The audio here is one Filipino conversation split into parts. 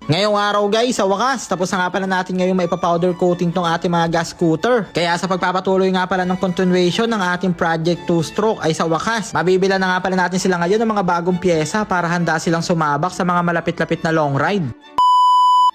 Ngayong araw guys, sa wakas, tapos na nga pala natin ngayong maipapowder coating tong ating mga gas scooter. Kaya sa pagpapatuloy nga pala ng continuation ng ating Project 2-stroke ay sa wakas, mabibila na nga pala natin sila ngayon ng mga bagong pyesa para handa silang sumabak sa mga malapit-lapit na long ride.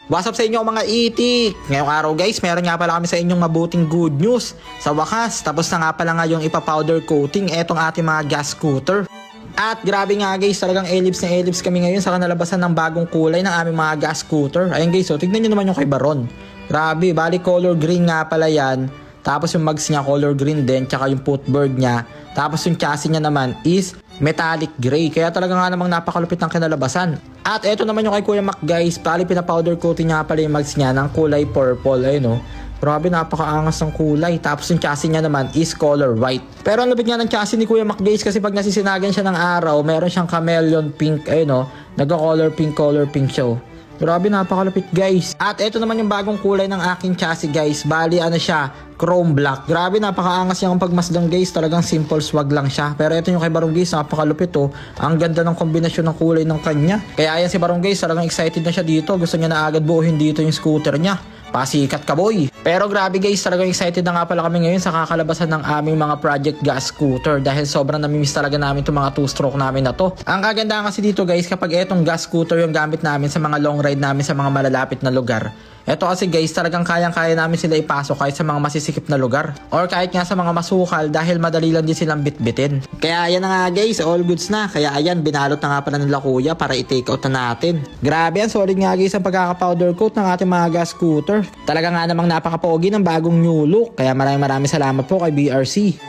What's up sa inyo mga itik? Ngayong araw guys, meron nga pala kami sa inyong mabuting good news. Sa wakas, tapos na nga pala ngayong ipapowder coating etong ating mga gas scooter. At grabe nga guys, talagang ellipse na ellipse kami ngayon sa kanalabasan ng bagong kulay ng aming mga gas scooter. Ayun guys, so tignan nyo naman yung kay Baron. Grabe, bali color green nga pala yan. Tapos yung mags niya color green din, tsaka yung footboard niya. Tapos yung chassis niya naman is metallic gray. Kaya talaga nga namang napakalupit ng kinalabasan. At eto naman yung kay Kuya Mac guys, bali pinapowder coating niya pala yung mags niya ng kulay purple. Ayun o. Grabe, napakaangas ng kulay. Tapos yung chassis niya naman is color white. Pero ang lupit nga ng chassis ni Kuya Mac guys, kasi pag nasisinagan siya ng araw, meron siyang chameleon pink, ayun o. Nagka-color pink siya o. Grabe, napakalupit guys. At ito naman yung bagong kulay ng aking chassis guys. Bali ano siya, chrome black. Grabe, napakaangas yung pagmasdan guys. Talagang simple swag lang siya. Pero ito yung kay Barong guys, napakalupit oh. Ang ganda ng kombinasyon ng kulay ng kanya. Kaya ayan si Barong guys, talagang excited na siya dito. Gusto niya na agad buuhin dito yung scooter niya. Pasikat ka boy. Pero grabe guys, talagang excited na nga pala kami ngayon sa kakalabasan ng aming mga Project Gas Scooter dahil sobrang namimiss talaga namin itong mga 2-stroke namin na to. Ang kagandahan kasi dito guys, kapag etong gas scooter yung gamit namin sa mga long ride namin sa mga malalapit na lugar, eto kasi guys, talagang kayang-kaya namin sila ipasok kahit sa mga masisikip na lugar or kahit nga sa mga masukal dahil madali lang din silang bitbitin. Kaya ayan na nga guys, all goods na. Kaya ayan, binalot na nga pala nila kuya para i-take out na natin. Grabe yan, solid nga guys ang pagkaka-powder coat ng ating mga gas scooter. Talaga nga namang napaka-pogi ng bagong new look. Kaya maraming salamat po kay BRC.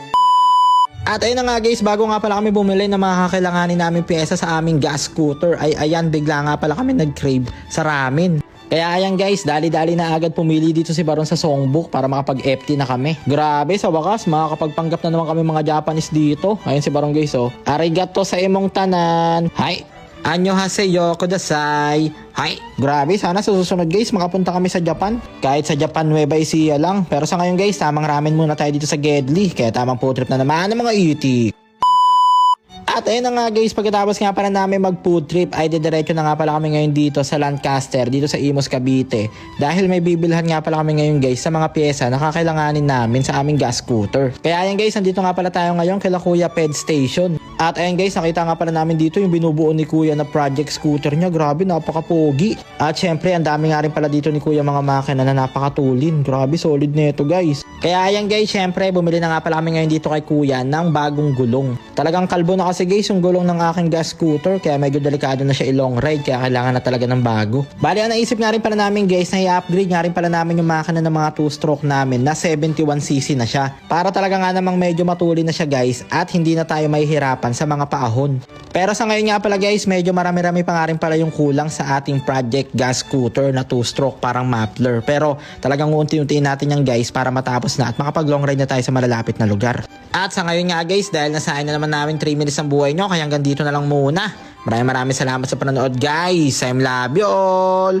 At ayun na nga guys, bago nga pala kami bumili ng mga kakailanganin namin pyesa sa aming gas scooter, ay ayan, bigla nga pala kami nag-crave sa ramen. Kaya ayan guys, dali-dali na agad pumili dito si Baron sa songbook para makapag-FT na kami. Grabe, sa wakas, makakapagpanggap na naman kami mga Japanese dito. Ayun si Baron guys oh. Arigato sa imong tanan. Hi! Annyeonghaseyo kudasai. Hi! Grabe, sana sa susunod guys, makapunta kami sa Japan. Kahit sa Japan, Nueva Ecija lang. Pero sa ngayon guys, tamang ramen muna tayo dito sa Gedli. Kaya tamang food trip na naman ng mga itik. At ayun na nga guys, pagkatapos nga pala namin mag food trip ay didiretso na nga pala kami ngayon dito sa Lancaster, dito sa Imus, Cavite. Dahil may bibilhan nga pala kami ngayon guys sa mga pyesa na kakailanganin namin sa aming gas scooter. Kaya ayan guys, nandito nga pala tayo ngayon kila Kuya Ped Station. At ayun guys, nakita nga pala namin dito yung binubuo ni Kuya na project scooter niya. Grabe, napaka-pogi. At syempre, ang dami nga rin pala dito ni Kuya mga makina na napakatulin. Grabe, solid na ito guys. Kaya ayan guys, syempre, bumili na nga pala kami ngayon dito kay Kuya ng bagong gulong. Talagang kalbo na kasi guys yung gulong ng aking gas scooter, kaya medyo delikado na siya i-long ride, kaya kailangan na talaga ng bago. Bali, ang naisip nga rin pala namin guys na i-upgrade nga rin pala namin yung makina ng mga 2-stroke namin na 71cc na siya. Para talaga nga namang medyo matulin na siya guys at hindi na tayo mahihirapan sa mga paahon. Pero sa ngayon nga pala guys, medyo marami-rami pa nga rin pala yung kulang sa ating Project Gas Scooter na 2-stroke parang muffler. Pero talagang unti-untiin natin yan guys para matapos na at makapag long ride na tayo sa malalapit na lugar. At sa ngayon nga guys, dahil nasahin na naman namin 3 minutes ang buhay nyo, kaya hanggang dito na lang muna. Maraming salamat sa panonood guys. I love you all.